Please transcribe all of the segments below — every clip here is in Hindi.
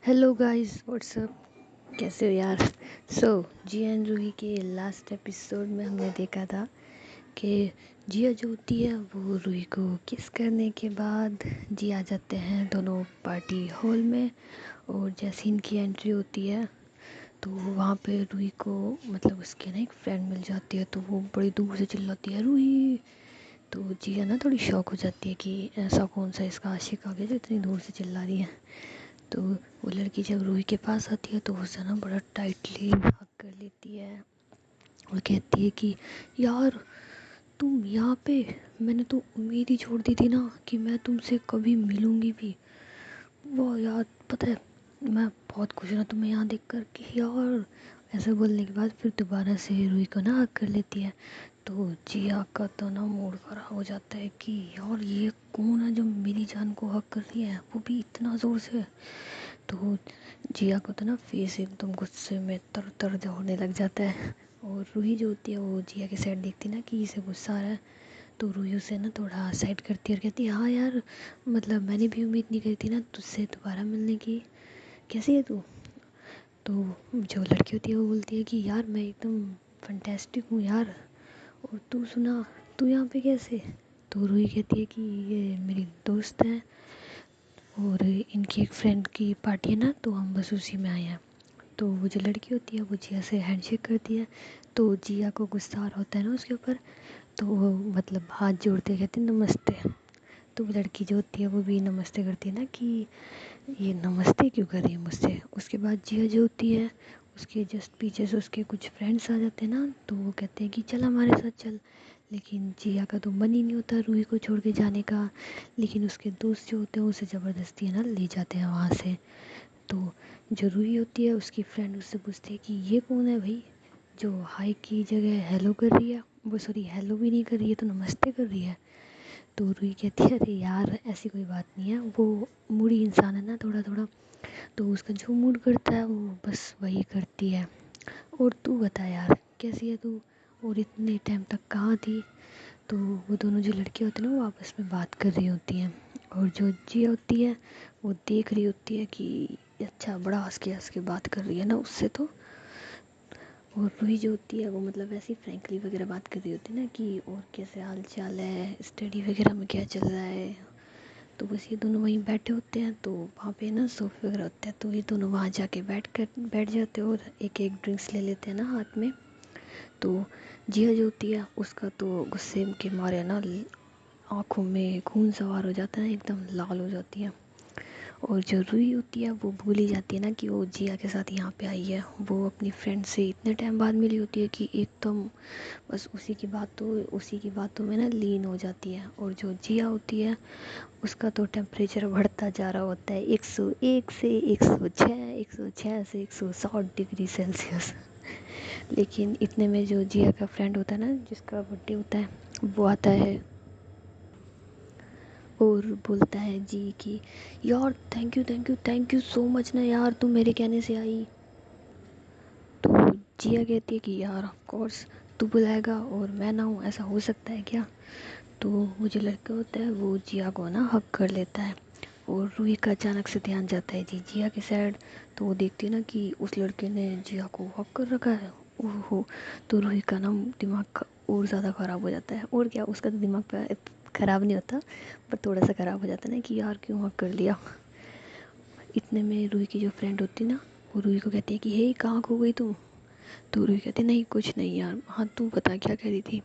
Hello guys what's up. कैसे हो यार? सो जिया एंड रूही के लास्ट एपिसोड में हमने देखा था कि जिया जो होती है वो रूही को किस करने के बाद जी आ जाते हैं दोनों पार्टी हॉल में। और जैसे इनकी एंट्री होती है तो वहाँ पे रूही को मतलब उसके ना एक फ्रेंड मिल जाती है, तो वो बड़ी दूर से चिल्लाती है रूही। तो जिया ना थोड़ी शॉक हो जाती है कि ऐसा कौन सा इसका आशिक आ गया जो इतनी दूर से चिल्ला रही है। तो वो लड़की जब रूही के पास आती है तो उसे ना बड़ा टाइटली हग कर लेती है और कहती है कि यार तुम यहाँ पे, मैंने तो उम्मीद ही छोड़ दी थी ना कि मैं तुमसे कभी मिलूंगी भी। वाह यार, पता है मैं बहुत खुश हूँ ना तुम्हें यहाँ देख कर कि यार। ऐसा बोलने के बाद फिर दोबारा से रूही को ना हग कर लेती है। तो जिया का तो ना मूड खराब हो जाता है कि यार ये कौन है जो मेरी जान को हक कर रही है, वो भी इतना ज़ोर से। तो जिया को तो ना फेस एकदम गुस्से में तर तर होने लग जाता है। और रूही जो होती है वो जिया के साइड देखती ना कि इसे गुस्सा आ रहा है, तो रूही उसे ना थोड़ा साइड करती है और कहती है हाँ यार, मतलब मैंने भी उम्मीद नहीं करी थी ना तुझसे दोबारा मिलने की। कैसी है तू? तो जो लड़की होती है वो बोलती है कि यार मैं एकदम फंटेस्टिक हूँ यार। और तू सुना, तू यहाँ पे कैसे? तो रूही कहती है कि ये मेरी दोस्त है और इनकी एक फ्रेंड की पार्टी है ना, तो हम बस उसी में आए हैं। तो वो जो लड़की होती है वो जिया से हैंडशेक करती है। तो जिया को गुस्सा आ रहा होता है ना उसके ऊपर, तो वो मतलब हाथ जोड़ते कहते हैं नमस्ते। तो वो लड़की जो होती है वो भी नमस्ते करती है ना कि ये नमस्ते क्यों कर रही है मुझसे। उसके बाद जिया जो होती है उसके जस्ट पीछे से उसके कुछ फ्रेंड्स आ जाते हैं ना, तो वो कहते हैं कि चल हमारे साथ चल। लेकिन जिया का तो मन ही नहीं होता रूही को छोड़ के जाने का। लेकिन उसके दोस्त जो होते हैं उसे ज़बरदस्ती है ना ले जाते हैं वहाँ से। तो जो रूही होती है उसकी फ्रेंड उससे पूछती है कि ये कौन है भाई जो हाई की जगह हेलो कर रही है, वो सॉरी हेलो भी नहीं कर रही है तो नमस्ते कर रही है। तो रूही कहती है अरे यार ऐसी कोई बात नहीं है, वो मूडी इंसान है ना थोड़ा थोड़ा, तो उसका जो मूड करता है वो बस वही करती है। और तू बता यार कैसी है तू, और इतने टाइम तक कहाँ थी? तो वो दोनों जो लड़कियाँ होती हैं ना वो आपस में बात कर रही होती हैं। और जो जिया होती है वो देख रही होती है कि अच्छा बड़ा हंस के बात कर रही है ना उससे तो। और रूही जो होती है वो मतलब ऐसी फ्रैंकली वगैरह बात कर रही होती है ना कि और कैसे हाल चाल है, स्टडी वगैरह में क्या चल रहा है। तो बस ये दोनों वहीं बैठे होते हैं, तो वहाँ पे ना सोफे वगैरह होते हैं, तो ये दोनों वहाँ जाके बैठ जाते हैं और एक एक ड्रिंक्स ले लेते हैं ना हाथ में। तो जिया जो होती है उसका तो गुस्से के मारे ना आँखों में खून सवार हो जाता है, एकदम लाल हो जाती है। और जो रूही होती है वो भूल ही जाती है ना कि वो जिया के साथ यहाँ पे आई है। वो अपनी फ्रेंड से इतने टाइम बाद मिली होती है कि एकदम बस उसी की बातों में ना लीन हो जाती है। और जो जिया होती है उसका तो टेम्परेचर बढ़ता जा रहा होता है 101 से 106, 106 से 160 डिग्री सेल्सियस। लेकिन इतने में जो जिया का फ्रेंड होता है ना जिसका बर्थडे होता है वो आता है और बोलता है जी कि यार thank you thank you thank you so much ना यार, तुम मेरे कहने से आई। तो जिया कहती है कि यार ऑफ कोर्स तू बुलाएगा और मैं ना हूँ, ऐसा हो सकता है क्या? तो वो जो लड़का होता है वो जिया को ना हक कर लेता है। और रूही का अचानक से ध्यान जाता है जी जिया की साइड। तो वो देखती है ना कि उस लड़के ने जिया को हक कर रखा है। ओहो। तो रूही का ना दिमाग और ज़्यादा ख़राब हो जाता है। और क्या, उसका तो दिमाग पे ख़राब नहीं होता पर थोड़ा सा ख़राब हो जाता है ना कि यार क्यों हक कर लिया। इतने में रूही की जो फ्रेंड होती है ना वो रूही को कहती है कि हे कहाँ खो गई तुम? तो रूही कहती है नहीं कुछ नहीं यार, हाँ तू बता क्या कह रही थी?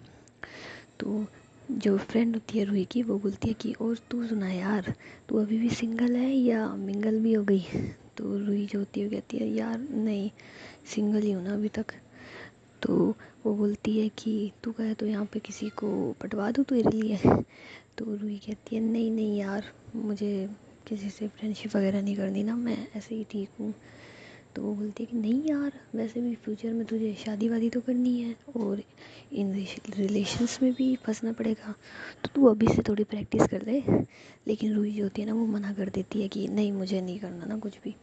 तो जो फ्रेंड होती है रूही की वो बोलती है कि और तू सुना यार, तू अभी भी सिंगल है या मिंगल भी हो गई? तो रूही जो होती है वो कहती है यार नहीं, सिंगल ही हूँ ना अभी तक। तो वो बोलती है कि तू कहे तो यहाँ पे किसी को पटवा दूँ तेरे लिए? तो रूही कहती है नहीं नहीं यार, मुझे किसी से फ्रेंडशिप वगैरह नहीं करनी ना, मैं ऐसे ही ठीक हूँ। तो वो बोलती है कि नहीं यार, वैसे भी फ्यूचर में तुझे शादी वादी तो करनी है और इन रिलेशंस में भी फंसना पड़ेगा, तो तू अभी से थोड़ी प्रैक्टिस कर ले। लेकिन रूही जो होती है ना वो मना कर देती है कि नहीं मुझे नहीं करना ना कुछ भी।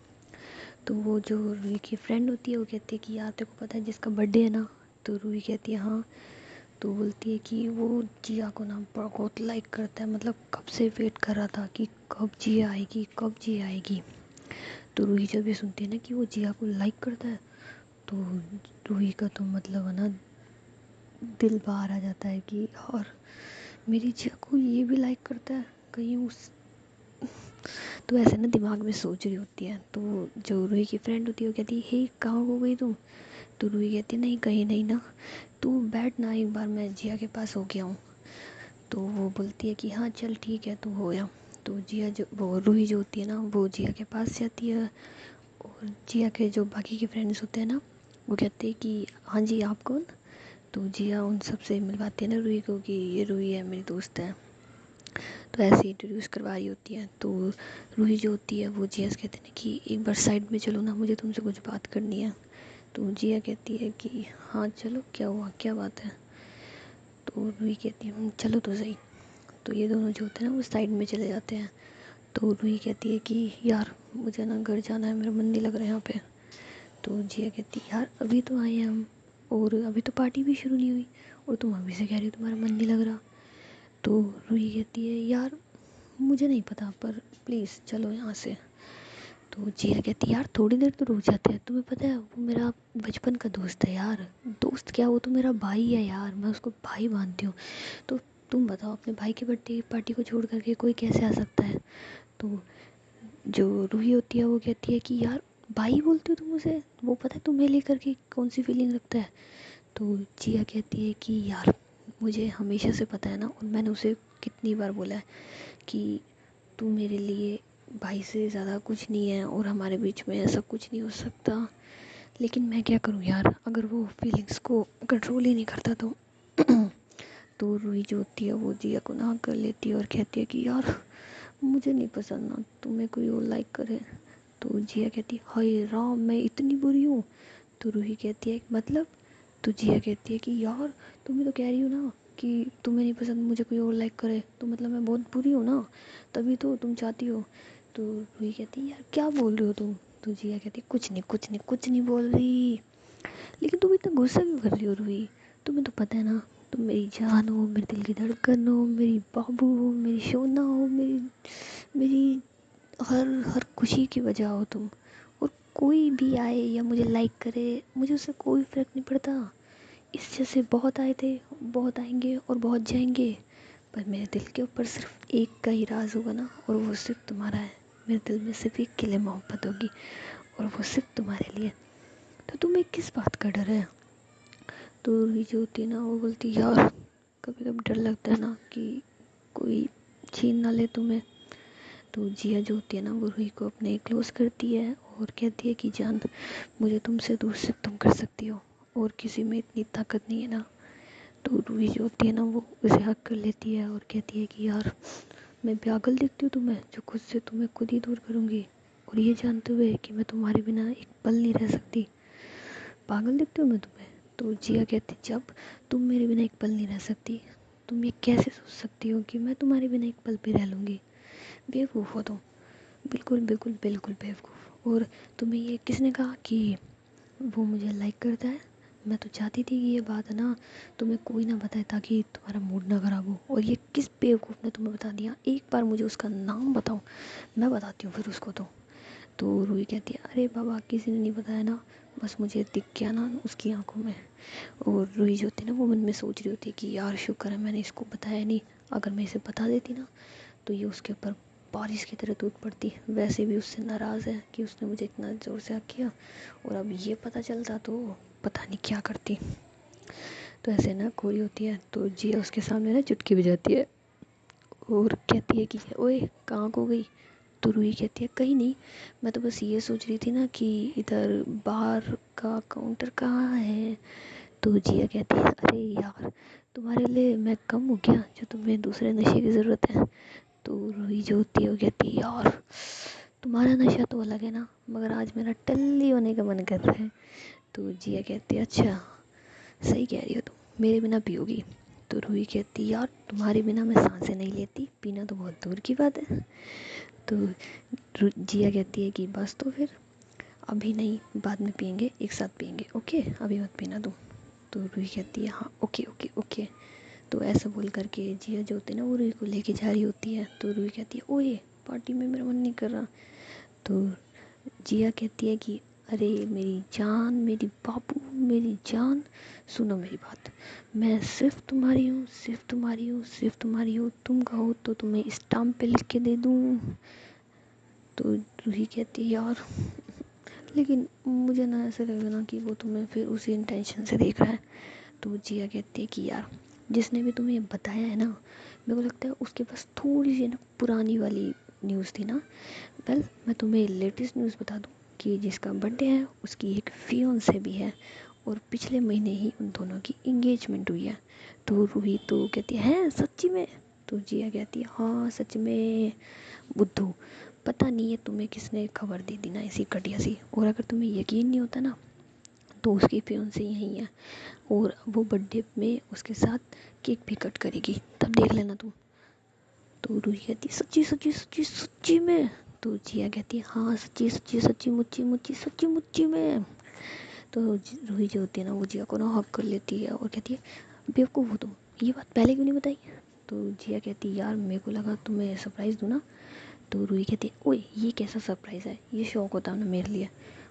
तो वो जो रूही की फ्रेंड होती है वो कहती है कि यार तेरे को पता है जिसका बर्थडे है ना? तो रूही कहती है हाँ। तो बोलती है कि वो जिया को ना बहुत लाइक करता है, मतलब कब से वेट कर रहा था कि कब जिया आएगी कब जिया आएगी। तो रूही जब ये सुनती है ना कि वो जिया को लाइक करता है, तो रूही का तो मतलब है ना दिल बाहर आ जाता है कि और मेरी जिया को ये भी लाइक करता है कहीं उस। तो ऐसे ना दिमाग में सोच रही होती है, तो जो रूही की फ्रेंड होती है वो कहती है हे कहाँ हो गई तुम। तो रूही कहती है नहीं कहीं नहीं ना, तू बैठ ना, एक बार मैं जिया के पास हो गया हूँ। तो वो बोलती है कि हाँ चल ठीक है तू हो या। तो जिया जो वो रूही जो होती है ना वो जिया के पास जाती है, और जिया के जो बाकी के फ्रेंड्स होते हैं ना वो कहते हैं कि हाँ जी आप कौन। तो जिया उन सब से मिलवाती है ना रूही को कि ये रूही है मेरी दोस्त है। तो ऐसे इंट्रोड्यूस करवा रही होती है। तो रूही जो होती है वो जिया से कहते हैं कि एक बार साइड में चलो ना, मुझे तुमसे कुछ बात करनी है। तो जिया कहती है कि हाँ चलो क्या हुआ क्या बात है। तो रूही कहती है चलो तो सही। तो ये दोनों जो होते हैं ना वो साइड में चले जाते हैं। तो रूही कहती है कि यार मुझे ना घर जाना है, मेरा मन नहीं लग रहा है यहाँ पे। तो जिया कहती है यार अभी तो आए हैं हम, और अभी तो पार्टी भी शुरू नहीं हुई, और तुम अभी से कह रही हो तुम्हारा मन नहीं लग रहा। तो रूही कहती है यार मुझे नहीं पता पर प्लीज़ चलो यहाँ से। तो जिया कहती है यार थोड़ी देर तो रुक जाते हैं, तुम्हें पता है वो मेरा बचपन का दोस्त है यार। दोस्त क्या, वो तो मेरा भाई है यार, मैं उसको भाई मानती हूँ। तो तुम बताओ अपने भाई के बर्थडे पार्टी को छोड़ करके कोई कैसे आ सकता है। तो जो रूही होती है वो कहती है कि यार भाई बोलती हो तुम उसे, वो पता है तुम्हें लेकर के कौन सी फीलिंग रखता है। तो जिया कहती है कि यार मुझे हमेशा से पता है ना, और मैंने उसे कितनी बार बोला है कि तू मेरे लिए भाई से ज़्यादा कुछ नहीं है, और हमारे बीच में ऐसा कुछ नहीं हो सकता। लेकिन मैं क्या करूँ यार, अगर वो फीलिंग्स को कंट्रोल ही नहीं करता तो। तो रूही जो होती है वो जिया को ना कर लेती है और कहती है कि यार मुझे नहीं पसंद ना तुम्हें कोई और लाइक करे। तो जिया कहती है हाय राम मैं इतनी बुरी हूँ। तो रूही कहती है मतलब। तो जिया कहती है कि यार तुम्हें तो कह रही हो ना कि तुम्हें नहीं पसंद मुझे कोई और लाइक करे, तो मतलब मैं बहुत बुरी हूँ ना, तभी तो तुम चाहती हो। तो रूही कहती है यार क्या बोल रही हो तुम। तो जिया कहती है कुछ नहीं कुछ नहीं कुछ नहीं बोल रही। लेकिन तुम इतना गुस्सा क्यों कर रही हो रूही, तुम्हें तो पता है ना तुम मेरी जान हो, मेरे दिल की धड़कन हो, मेरी बाबू हो, मेरी सोना हो, मेरी मेरी हर हर खुशी की वजह हो तुम। और कोई भी आए या मुझे लाइक करे मुझे उससे कोई फ़र्क नहीं पड़ता। इस जैसे बहुत आए थे, बहुत आएंगे और बहुत जाएंगे, पर मेरे दिल के ऊपर सिर्फ एक का ही राज होगा ना, और वो सिर्फ तुम्हारा है। मेरे दिल में सिर्फ एक के लिए मोहब्बत होगी, और वो सिर्फ तुम्हारे लिए। तो तुम्हें किस बात का डर है। तो रूही जो होती है ना वो बोलती यार कभी कभी डर लगता है ना कि कोई छीन ना ले तुम्हें। तो जिया जो होती है ना वो रूही को अपने क्लोज करती है और कहती है कि जान मुझे तुमसे दूर सिर्फ तुम कर सकती हो, और किसी में इतनी ताकत नहीं है ना। तो रूही जो होती है ना वो उसे हक कर लेती है और कहती है कि यार मैं पागल दिखती हूँ तुम्हें जो खुद से तुम्हें खुद ही दूर करूँगी, और ये जानते हुए कि मैं तुम्हारे बिना एक पल नहीं रह सकती। पागल दिखती हूँ मैं तुम्हें। तो जिया कहती जब तुम मेरे बिना एक पल नहीं रह सकती, तुम ये कैसे सोच सकती हो कि मैं तुम्हारे बिना एक पल भी रह लूँगी। बेवकूफ़ हो तुम, बिल्कुल बिल्कुल बिल्कुल बेवकूफ़। और तुम्हें ये किसने कहा कि वो मुझे लाइक करता है। मैं तो चाहती थी कि ये बात है ना तुम्हें कोई ना बताए ताकि तुम्हारा मूड ना ख़राब हो, और ये किस बेवकूफ़ ने तुम्हें बता दिया, एक बार मुझे उसका नाम बताओ, मैं बताती हूँ फिर उसको। तो रूही कहती है अरे बाबा किसी ने नहीं बताया ना, बस मुझे दिख गया ना उसकी आंखों में। और रूही जो होती है ना वो मन में सोच रही होती है कि यार शुक्र है मैंने इसको बताया नहीं, अगर मैं इसे बता देती ना तो ये उसके ऊपर बारिश की तरह टूट पड़ती। वैसे भी उससे नाराज़ है कि उसने मुझे इतना ज़ोर से हक किया, और अब ये पता चलता तो पता नहीं क्या करती। तो ऐसे ना खोरी होती है तो जिया उसके सामने ना चुटकी बजाती है और कहती है कि ओए कहाँ को गई। तो रूही कहती है कहीं नहीं, मैं तो बस ये सोच रही थी ना कि इधर बाहर का काउंटर कहाँ है। तो जिया कहती है अरे यार तुम्हारे लिए मैं कम हूँ क्या जो तुम्हें दूसरे नशे की ज़रूरत है। तो रूही जो होती है वो कहती है यार तुम्हारा नशा तो अलग है ना, मगर आज मेरा टल्ली होने का मन कर रहा है। तो जिया कहती है अच्छा सही कह रही हो तुम मेरे बिना पियोगी। तो रूही कहती यार तुम्हारे बिना मैं सांसें नहीं लेती, पीना तो बहुत दूर की बात है। तो जिया कहती है कि बस तो फिर अभी नहीं बाद में पियेंगे, एक साथ पियेंगे, ओके अभी मत पीना तुम। तो रूही कहती है हाँ ओके ओके ओके। तो ऐसा बोल करके जिया जो होती है ना वो रूही को लेके जा रही होती है। तो रूही कहती है ओए पार्टी में मेरा मन नहीं कर रहा। तो जिया कहती है कि अरे मेरी जान, मेरी बाबू, मेरी जान, सुनो मेरी बात। मैं सिर्फ तुम्हारी हूँ, सिर्फ तुम्हारी हूँ, सिर्फ तुम्हारी हूँ। तुम कहो तो तुम्हें स्टाम्प पे लिख के दे दूँ। तो रूही कहती है यार, लेकिन मुझे ना ऐसा लग रहा ना कि वो तुम्हें फिर उसी इंटेंशन से देख रहा है। तो जिया कहती है कि यार, जिसने भी तुम्हें बताया है ना, मेरे को लगता है उसके पास थोड़ी सी ना पुरानी वाली न्यूज़ थी ना। वेल, मैं तुम्हें लेटेस्ट न्यूज़ बता दूँ कि जिसका बर्थडे है उसकी एक फियोंसे भी है, और पिछले महीने ही उन दोनों की इंगेजमेंट हुई है। तो रूही तो कहती है सच्ची में? तो जिया कहती है हाँ सच में बुद्धू, पता नहीं है तुम्हें किसने खबर दे दी ना ऐसी घटिया सी। और अगर तुम्हें यकीन नहीं होता ना, तो उसकी फियोंसे यही है, और वो बर्थडे में उसके साथ केक भी कट करेगी, तब देख लेना तुम। तो रूही कहती है सच्ची सच्ची सच्ची सच्ची में? तो जिया कहती है हाँ सच्ची सच्ची सच्ची मुच्ची मुच्ची सच्ची मुच्ची में। तो रूही जो होती है ना, वो जिया को ना हक कर लेती है और कहती है बेवकूफ़ हो तुम, ये बात पहले क्यों नहीं बताई? तो जिया कहती है यार मेरे को लगा तुम्हें सरप्राइज़ दूँ ना। तो रूही कहती है ओए ये कैसा सरप्राइज़ है, ये शौक होता ना मेरे लिए।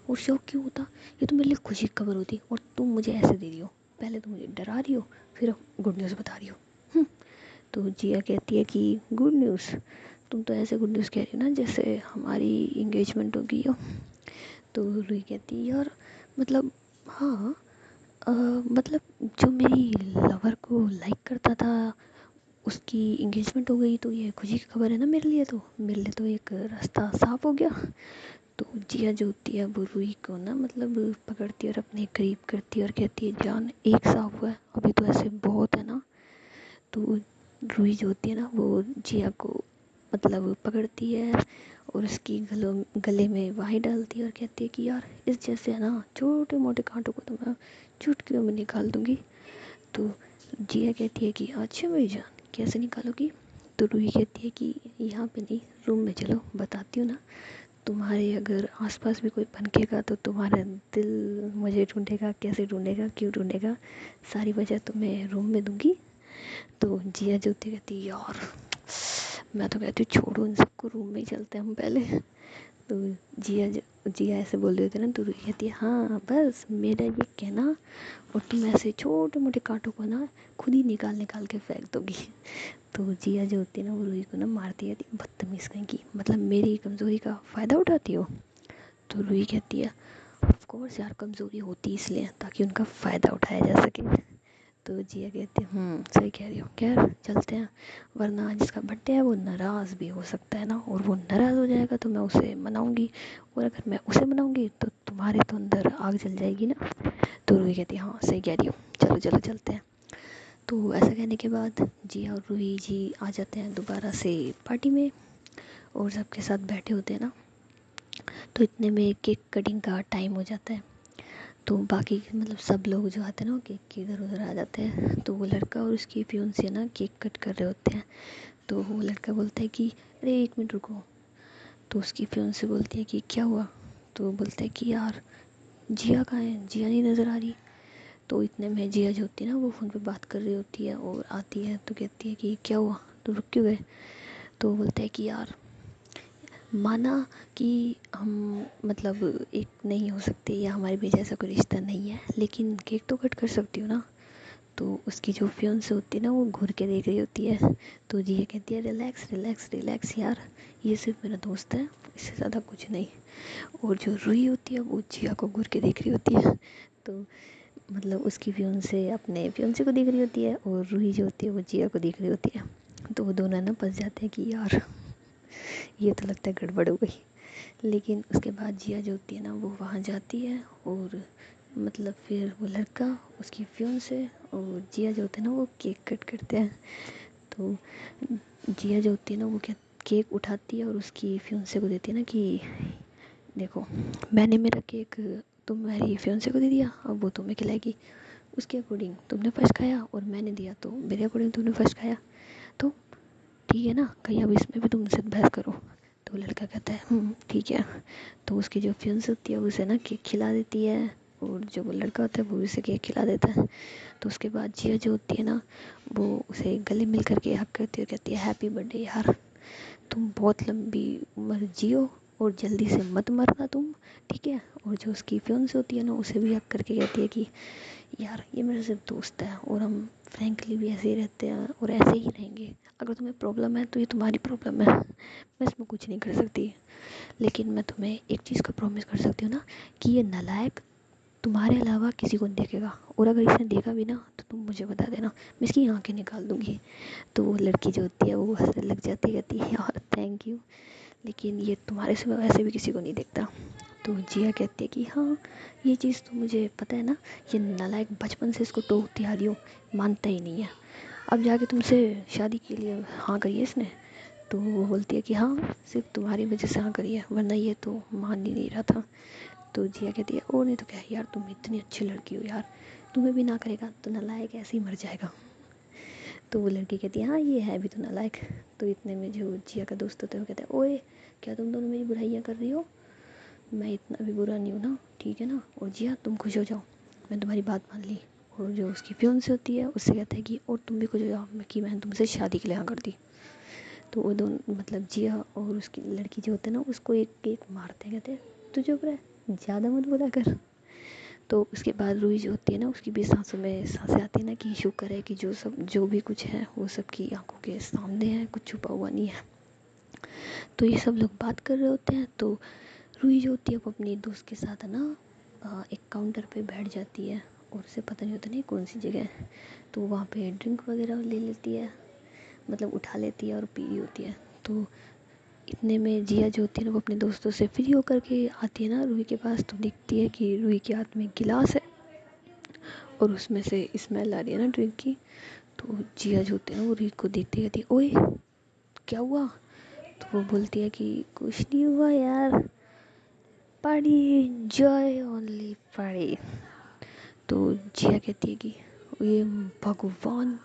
और शौक क्यों होता, ये तो मेरे लिए खुशी की खबर होती, और तुम मुझे ऐसे दे रही हो, पहले तुम मुझे डरा रही हो, फिर गुड न्यूज़ बता रही हो। तो जिया कहती है कि गुड न्यूज़? तुम तो ऐसे गुड न्यूज़ कह रही हो ना जैसे हमारी इंगेजमेंट हो गई हो। तो रूही कहती है यार मतलब हाँ, मतलब जो मेरी लवर को लाइक करता था उसकी इंगेजमेंट हो गई, तो ये खुशी की खबर है ना मेरे लिए, तो मेरे लिए तो एक रास्ता साफ हो गया। तो जिया जो होती है वो रूही को ना मतलब पकड़ती है और अपने करीब करती है और कहती है जान एक साफ हुआ है, अभी तो ऐसे बहुत है ना। तो रूही जो होती है ना वो जिया को मतलब पकड़ती है और उसकी गले में वाही डालती है और कहती है कि यार इस जैसे है ना छोटे मोटे कांटों को तो मैं चुटकियों में निकाल दूंगी। तो जिया कहती है कि अच्छा मेरी जान कैसे निकालोगी? तो रूही कहती है कि यहाँ पे नहीं, रूम में चलो बताती हूँ ना। तुम्हारे अगर आसपास भी कोई पनकेगा तो तुम्हारा दिल मुझे ढूंढेगा, कैसे ढूंढेगा, क्यों ढूंढेगा, सारी वजह तो मैं रूम में दूंगी। तो जिया जो होती कहती यार, मैं तो कहती हूँ छोड़ो इन सबको, रूम में ही चलते हैं हम पहले। तो जिया ऐसे बोल रही होती है ना, तो रूही कहती है हाँ बस मेरा ये कहना, और तुम ऐसे छोटे मोटे कांटों को ना खुद ही निकाल निकाल के फेंक दोगी। तो जिया जो होती है ना वो रूही को ना मारती है, बदतमीज़ कहीं की, मतलब मेरी कमज़ोरी का फ़ायदा उठाती हो? तो रूही कहती है ऑफ कोर्स यार, कमज़ोरी होती इसलिए ताकि उनका फ़ायदा उठाया जा सके। तो जिया कहती सही कह रही हो, खैर चलते हैं, वरना जिसका बर्थडे है वो नाराज़ भी हो सकता है ना, और वो नाराज़ हो जाएगा तो मैं उसे मनाऊंगी, और अगर मैं उसे मनाऊंगी तो तुम्हारे तो अंदर आग जल जाएगी ना। तो रूही कहती है हाँ सही कह रही हो, चलो चलो चलते हैं। तो ऐसा कहने के बाद जिया और रूही जी आ जाते हैं दोबारा से पार्टी में, और सबके साथ बैठे होते हैं ना। तो इतने में केक कटिंग का टाइम हो जाता है। तो बाकी मतलब सब लोग जो आते हैं ना वो केक के इधर उधर आ जाते हैं। तो वो लड़का और उसकी फियोंसी ना केक कट कर रहे होते हैं। तो वो लड़का बोलता है कि अरे एक मिनट रुको। तो उसकी फियोंसी बोलती है कि क्या हुआ? तो वो बोलता है कि यार जिया कहाँ है, जिया नहीं नज़र आ रही। तो इतने में जिया जो होती है ना वो फ़ोन पे बात कर रही होती है और आती है, तो कहती है कि क्या हुआ, तो रुक क्यों गए? तो वो बोलता है कि यार माना कि हम मतलब एक नहीं हो सकते या हमारे बीच ऐसा कोई रिश्ता नहीं है, लेकिन केक तो कट कर सकती हो ना। तो उसकी जो फियोंसे होती है ना वो घूर के देख रही होती है। तो जिया कहती है रिलैक्स रिलैक्स रिलैक्स यार, ये सिर्फ मेरा दोस्त है, इससे ज़्यादा कुछ नहीं। और जो रूही होती है वो जिया को घूर के देख रही होती है। तो मतलब उसकी फियोंसे अपने फियोंसे को देख रही होती है, और रूही जो होती है वो जिया को देख रही होती है। तो वो दोनों ना फंस जाते हैं कि यार ये तो लगता है गड़बड़ हो गई। लेकिन उसके बाद जिया जो होती है ना वो वहाँ जाती है, और मतलब फिर वो लड़का, उसकी फियोंसे और जिया जो होते हैं ना वो केक कट करते हैं। तो जिया जो होती है ना वो क्या केक उठाती है और उसकी फियोंसे को देती है ना कि देखो मैंने मेरा केक तुम्हारी फियोंसे को दे दिया, अब वो तुम्हें खिलाएगी, उसके अकॉर्डिंग तुमने फर्स्ट खाया, और मैंने दिया तो मेरे अकॉर्डिंग तुमने फर्स्ट खाया, तो ठीक है ना, कहीं अब इसमें भी तुम मुझसे बहस करो। तो लड़का कहता है ठीक है। तो उसकी जो फियांसे होती है उसे ना केक खिला देती है, और जो वो लड़का होता है वो उसे केक खिला देता है। तो उसके बाद जिया जो होती है ना वो उसे गले मिल करके हक करती है और कहती है हैप्पी बर्थडे यार, तुम बहुत लंबी उम्र जियो और जल्दी से मत मरना तुम, ठीक है। और जो उसकी फियांसे होती है ना, उसे भी हक करके कहती है कि यार ये मेरा सिर्फ दोस्त है और हम फ्रैंकली भी ऐसे ही रहते हैं और ऐसे ही रहेंगे। अगर तुम्हें प्रॉब्लम है तो ये तुम्हारी प्रॉब्लम है, मैं इसमें कुछ नहीं कर सकती। लेकिन मैं तुम्हें एक चीज़ का प्रॉमिस कर सकती हूँ ना, कि ये नालायक तुम्हारे अलावा किसी को नहीं देखेगा, और अगर इसने देखा भी ना तो तुम मुझे बता देना, मैं इसकी आंखें निकाल दूँगी। तो वो लड़की जो होती है वो हंसने लग जाती है, कहती है यार थैंक यू, लेकिन ये तुम्हारे सिवा वैसे भी किसी को नहीं देखता। तो जिया कहती है कि हाँ ये चीज़ तो मुझे पता है ना, ये नालायक बचपन से इसको टोकती आ रही हो, मानता ही नहीं है, अब जाके तुमसे शादी के लिए हाँ करी है इसने। तो वो बोलती है कि हाँ सिर्फ तुम्हारी वजह से हाँ करी है, वरना ये तो मान ही नहीं रहा था। तो जिया कहती है और नहीं तो क्या यार, तुम इतनी अच्छी लड़की हो यार, तुम्हें भी ना करेगा तो नालायक ऐसे ही मर जाएगा। तो वो लड़की कहती है हाँ ये है भी तो नालायक। तो इतने में जो जिया का दोस्त होता है वो कहता है ओए क्या तुम दोनों मेरी बुराइयाँ कर रही हो, मैं इतना भी बुरा नहीं हूँ ना, ठीक है ना। और जिया तुम खुश हो जाओ, मैंने तुम्हारी बात मान ली। और जो उसकी फियांसे होती है उससे कहता है कि और तुम भी खुश हो जाओ कि मैंने तुमसे शादी के लिए हाँ कर दी। तो वो दोनों मतलब जिया और उसकी लड़की जो होते हैं ना उसको एक एक मारते हैं, कहते हैं तू चुप रह, ज़्यादा मत बोला कर। तो उसके बाद रूही जो होती है ना उसकी भी सांसों में सांसें आती है ना, कि शुक्र है कि जो भी कुछ है वो सबकी आंखों के सामने है, कुछ छुपा हुआ नहीं है। तो ये सब लोग बात कर रहे होते हैं। तो रूही जो होती है वो अपनी दोस्त के साथ है ना एक काउंटर पे बैठ जाती है, और उसे पता नहीं होता नहीं कौन सी जगह है। तो वहाँ पे ड्रिंक वगैरह ले लेती है, मतलब उठा लेती है और पी रही होती है। तो इतने में जिया जो होती है ना वो अपने दोस्तों से फ्री होकर के आती है ना रूही के पास, तो दिखती है कि रूही के हाथ में गिलास है और उसमें से स्मेल आ रही है ना ड्रिंक की। तो जिया जो होती है ना वो रूही को देखती कहती है ओए क्या हुआ। तो वो बोलती है कि कुछ नहीं हुआ यार, पार्टी एंजॉय ओनली पार्टी। तो जिया कहती है कि ये भगवान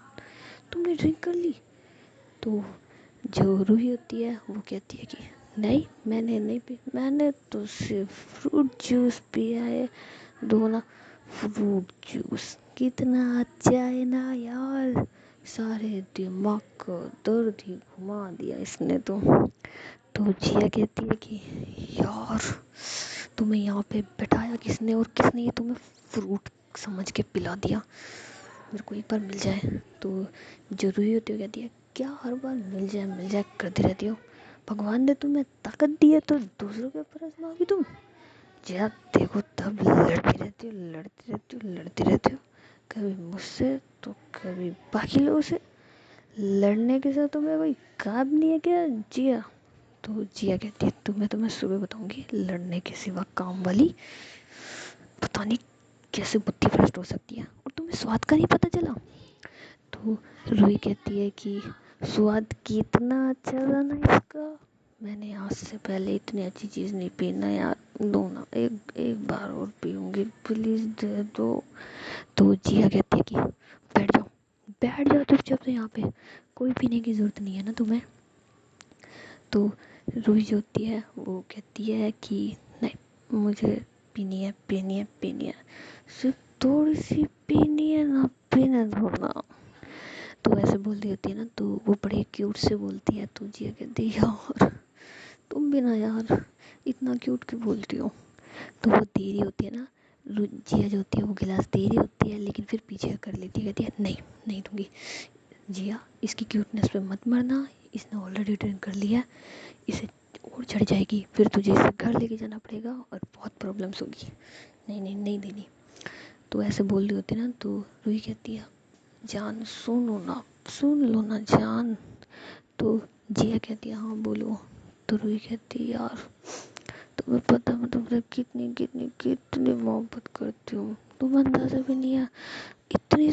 तुमने ड्रिंक कर ली। तो जो रूही होती है वो कहती है कि नहीं मैंने नहीं पी, मैंने तो सिर्फ फ्रूट जूस पिया है, दो ना फ्रूट जूस कितना अच्छा है ना यार, सारे दिमाग का दर्द ही घुमा दिया इसने तो जिया कहती है कि यार तुम्हें यहाँ पे बैठाया किसने, और किसने ये तुम्हें फ्रूट समझ के पिला दिया, मेरे को एक बार मिल जाए। तो जो रूही होती है कहती है क्या हर बार मिल जाए करती रहती हो, भगवान ने तुम्हें ताकत दी है तो दूसरों के ऊपर आजमाओगी तुम। जब देखो तब लड़ती रहती हो, कभी मुझसे तो कभी बाकी लोगों से, लड़ने के साथ तुम्हें कोई काम नहीं है क्या जिया। तो जिया कहती है तुम्हें सुबह बताऊंगी लड़ने के सिवा काम वाली, पता नहीं कैसे बुद्धि भ्रष्ट हो सकती है, और तुम्हें स्वाद का नहीं पता चला। तो रूही कहती है कि स्वाद कितना अच्छा था ना इसका, मैंने आज से पहले इतनी अच्छी चीज़ नहीं पी ना यार, दो ना एक एक बार और पीऊँगी प्लीज़ दे दो। तो जिया कहती है कि बैठ जाओ चुपचाप से यहाँ पे, कोई पीने की ज़रूरत नहीं है ना तुम्हें। तो रूही जो होती है वो कहती है कि नहीं मुझे पीनी है, सिर्फ थोड़ी सी पीनी है ना, पीने दो ना। तो ऐसे बोल रही होती है ना, तो वो बड़े क्यूट से बोलती है। तो जिया कहती है यार तुम भी ना यार इतना क्यूट क्यों बोलती हो। तो वो दे रही होती है ना, जिया जो होती है वो गिलास दे रही होती है, लेकिन फिर पीछे कर लेती है, कहती है नहीं नहीं दूंगी। जिया इसकी क्यूटनेस पे मत मरना, इसने ऑलरेडी ड्रिंक कर लिया, इसे और चढ़ जाएगी, फिर तुझे इसे घर लेके जाना पड़ेगा और बहुत प्रॉब्लम्स होगी, नहीं नहीं नहीं देनी। तो ऐसे बोल रही होती है ना, तो रूही कहती है जान सुन लो ना जान। तो जिया कहती है हाँ बोलो। तो रूही कहती है यार तुम्हें पता मैं तुमसे कितनी कितनी कितनी मोहब्बत करती हूँ, तुम अंदाजा भी नहीं है, इतनी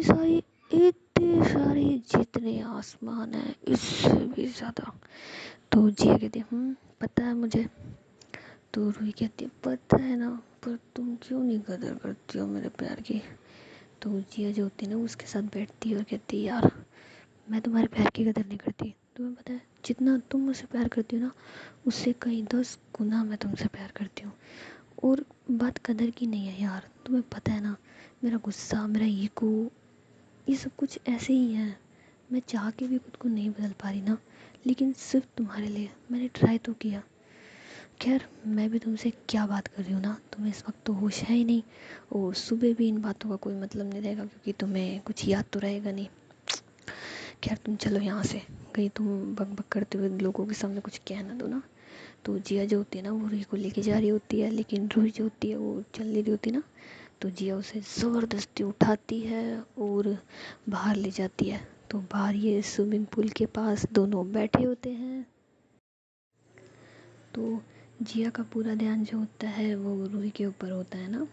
सारी जितने आसमान है इससे भी ज़्यादा। तो जिया कहती है पता है मुझे। तो रूही कहती है पता है ना, पर तुम क्यों नहीं कदर करती हो मेरे प्यार की। तो जिया जो होती है ना उसके साथ बैठती है और कहती है यार मैं तुम्हारे प्यार की कदर नहीं करती, तुम्हें पता है जितना तुम मुझसे प्यार करती हो ना उससे कहीं 10 गुना मैं तुमसे प्यार करती हूँ। और बात कदर की नहीं है यार, तुम्हें पता है ना मेरा गुस्सा मेरा ईगो ये सब कुछ ऐसे ही है, मैं चाह के भी खुद को नहीं बदल पा रही ना, लेकिन सिर्फ तुम्हारे लिए मैंने ट्राई तो किया, खैर मैं भी तुमसे क्या बात कर रही हूँ ना, तुम्हें इस वक्त तो होश है ही नहीं, और सुबह भी इन बातों का कोई मतलब नहीं रहेगा क्योंकि तुम्हें कुछ याद तो रहेगा नहीं। खैर तुम चलो यहाँ से, कहीं तुम बक बक करते हुए लोगों के सामने कुछ कह ना दो ना। तो जिया जो होती है ना वो रूही को लेके जा रही होती है, लेकिन रूही जो होती है वो चल नहीं रही होती ना। तो जिया उसे ज़बरदस्ती उठाती है और बाहर ले जाती है। तो बाहर ये स्विमिंग पूल के पास दोनों बैठे होते हैं। तो जिया का पूरा ध्यान जो होता है वो रूही के ऊपर होता है ना।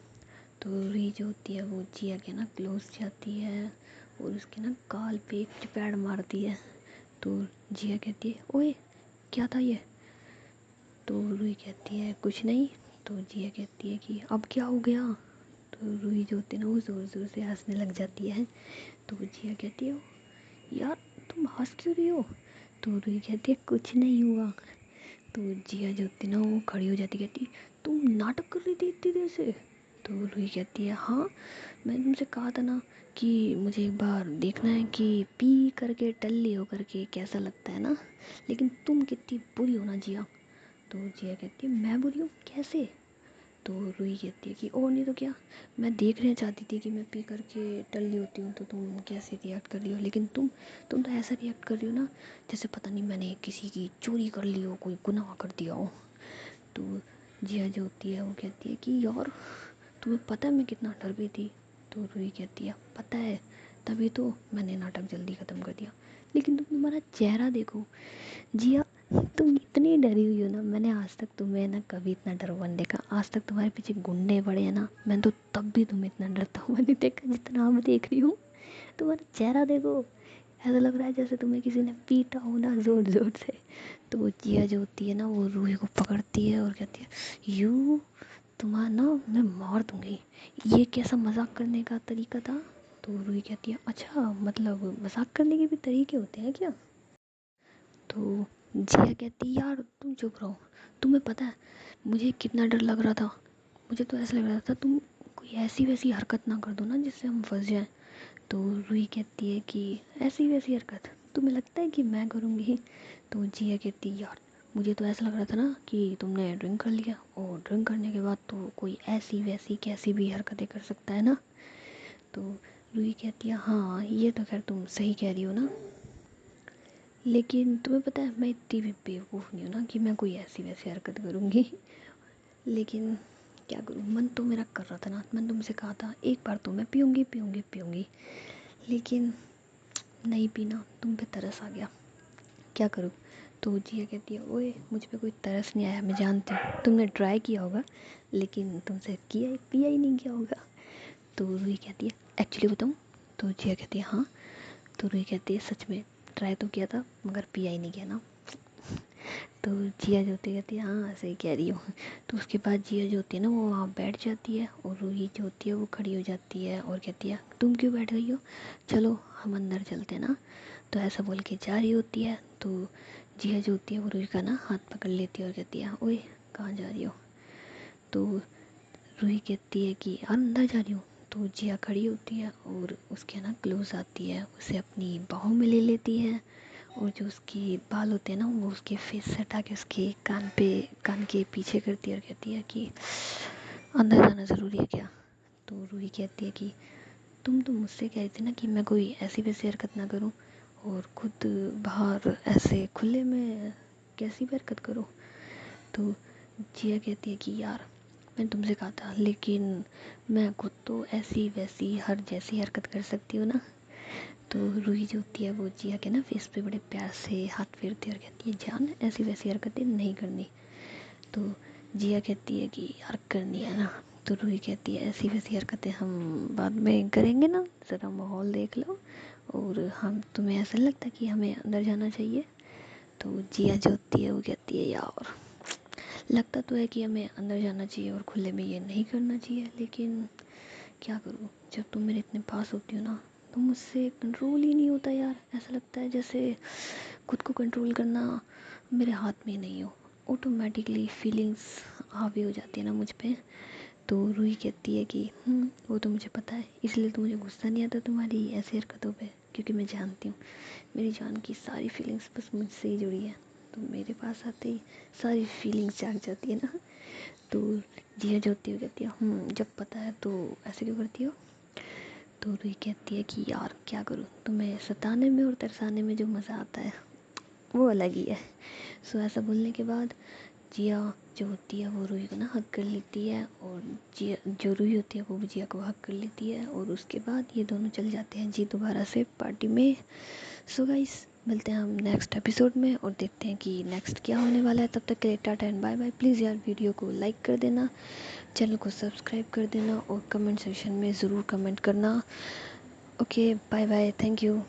तो रूही जो होती है वो जिया के ना क्लोज जाती है और उसके ना गाल पे एक चपेट मारती है। तो जिया कहती है ओए क्या था ये। तो रूही कहती है कुछ नहीं। तो जिया कहती है कि अब क्या हो गया। तो रूही जो होती है ना वो ज़ोर ज़ोर से हंसने लग जाती है। तो जिया कहती है यार तुम हंस क्यों रही हो। तो रूही कहती है कुछ नहीं हुआ। तो जिया जो होती है ना वो खड़ी हो जाती, कहती तुम नाटक कर रही थी इतनी देर से। तो रूही कहती है हाँ, मैंने तुमसे कहा था ना कि मुझे एक बार देखना है कि पी करके टल्ली हो करके कैसा लगता है ना, लेकिन तुम कितनी बुरी हो ना जिया। तो जिया कहती है मैं बुरी हूँ कैसे। तो रूही कहती है कि और नहीं तो क्या, मैं देखना चाहती थी कि मैं पी करके टल्ली होती हूँ तो तुम कैसे रिएक्ट कर रही हो, लेकिन तुम तो ऐसा रिएक्ट कर रही हो ना जैसे पता नहीं मैंने किसी की चोरी कर ली हो, कोई गुनाह कर दिया हो। तो जिया जो होती है वो कहती है कि यार तुम्हें पता है मैं कितना डर गई थी। तो रूही कहती है पता है, तभी तो मैंने नाटक जल्दी ख़त्म कर दिया। लेकिन तुम तुम्हारा चेहरा देखो जिया, तुम इतनी डरी हुई हो ना, मैंने आज तक तुम्हें ना कभी इतना डरवा नहीं देखा। आज तक तुम्हारे पीछे गुंडे पड़े हैं ना, मैंने तो तब भी तुम्हें इतना डरता हुआ नहीं देखा जितना अब देख रही हूँ। तुम्हारा चेहरा देखो, ऐसा लग रहा है जैसे तुम्हें किसी ने पीटा हो ना जोर जोर से। तो जिया जो होती है ना वो रूही को पकड़ती है और कहती है यू, तुम्हारा ना मैं मार दूंगी, ये कैसा मजाक करने का तरीका था। तो रूही कहती है अच्छा मतलब मजाक करने के भी तरीके होते हैं क्या। तो जिया कहती यार तुम चुप रहो, तुम्हें पता है मुझे कितना डर लग रहा था। मुझे तो ऐसा लग रहा था तुम कोई ऐसी वैसी हरकत ना कर दो ना जिससे हम फंस जाएं। तो रूही कहती है कि ऐसी वैसी हरकत तुम्हें लगता है कि मैं करूँगी। तो जिया कहती यार मुझे तो ऐसा लग रहा था ना कि तुमने ड्रिंक कर लिया, और ड्रिंक करने के बाद तो कोई ऐसी वैसी कैसी भी हरकतें कर सकता है ना। तो रूही कहती है हाँ ये तो खैर तुम सही कह रही हो ना, लेकिन तुम्हें पता है मैं इतनी भी बेवकूफ़ नहीं हूँ ना कि मैं कोई ऐसी वैसी हरकत करूँगी। लेकिन क्या करूँ, मन तो मेरा कर रहा था ना, मैंने तुमसे कहा था एक बार तो मैं पीऊँगी पीऊँगी पीऊँगी, लेकिन नहीं पीना, तुम पे तरस आ गया, क्या करूँ। तो जिया कहती है ओए मुझ पे कोई तरस नहीं आया, मैं जानती हूँ तुमने ट्राई किया होगा लेकिन तुमसे किया पिया ही नहीं गया होगा। तो रूही कहती है एक्चुअली बताऊँ। तो जिया कहती है हाँ। तो रूही कहती है सच में ट्राई तो किया था मगर पिया ही नहीं गया ना। तो जिया जो होती कहती है हाँ सही कह रही हूँ। तो उसके बाद जिया जो होती है ना वो वहाँ बैठ जाती है और रूही जो होती है वो खड़ी हो जाती है और कहती है तुम क्यों बैठ गई हो, चलो हम अंदर चलते हैं ना। तो ऐसा बोल के जा रही होती है। तो जिया जो होती है वो रूही का ना हाथ पकड़ लेती है और कहती है ओए कहाँ जा रही हो। तो रूही कहती है कि अंदर जा रही हूँ। तो जिया खड़ी होती है और उसके ना क्लोज आती है, उसे अपनी बाहों में ले लेती है और जो उसके बाल होते हैं ना वो उसके फेस से हटा के उसके कान के पीछे करती है और कहती है कि अंदर जाना ज़रूरी है क्या। तो रूही कहती है कि तुम तो मुझसे कह रही थी ना कि मैं कोई ऐसी वैसी हरकत ना करूं, और खुद बाहर ऐसे खुले में कैसी भी हरकत करो। तो जिया कहती है कि यार मैंने तुमसे कहा था लेकिन मैं खुद तो ऐसी वैसी हर जैसी हरकत कर सकती हूँ ना। तो रूही जो होती है वो जिया के ना फेस पे बड़े प्यार से हाथ फेरती है और कहती है जान ऐसी वैसी हरकतें नहीं करनी। तो जिया कहती है कि यार करनी है ना। तो रूही कहती है ऐसी वैसी हरकतें हम बाद में करेंगे ना, ज़रा माहौल देख लो, और हम तुम्हें ऐसा नहीं लगता कि हमें अंदर जाना चाहिए। तो जिया जो होती है वो कहती है यार लगता तो है कि हमें अंदर जाना चाहिए और खुले में ये नहीं करना चाहिए, लेकिन क्या करूँ, जब तुम मेरे इतने पास होती हो ना तो मुझसे कंट्रोल ही नहीं होता यार। ऐसा लगता है जैसे खुद को कंट्रोल करना मेरे हाथ में नहीं हो, ऑटोमेटिकली फीलिंग्स हावी हो जाती है ना मुझ पे। तो रूही कहती है कि वो तो मुझे पता है, इसलिए तो मुझे गुस्सा नहीं आता तुम्हारी ऐसी हरकतों पे, क्योंकि मैं जानती हूँ मेरी जान की सारी फीलिंग्स बस मुझसे ही जुड़ी है। तो मेरे पास आते ही सारी फीलिंग्स जाग जाती है ना। तो जिया जो होती है कहती है जब पता है तो ऐसे क्यों करती हो। तो रूही कहती है कि यार क्या करूँ, तुम्हें सताने में और तरसाने में जो मज़ा आता है वो अलग ही है। सो ऐसा बोलने के बाद जिया जो होती है वो रूही को ना हक कर लेती है, और जिया जो रूही होती है वो भी जिया को हक कर लेती है, और उसके बाद ये दोनों चल जाते हैं जी दोबारा से पार्टी में। सो गाइस मिलते हैं हम नेक्स्ट एपिसोड में और देखते हैं कि नेक्स्ट क्या होने वाला है। तब तक के लिए tata and bye bye. Please यार वीडियो को लाइक कर देना, चैनल को सब्सक्राइब कर देना और कमेंट सेक्शन में ज़रूर कमेंट करना। Okay bye bye, thank you.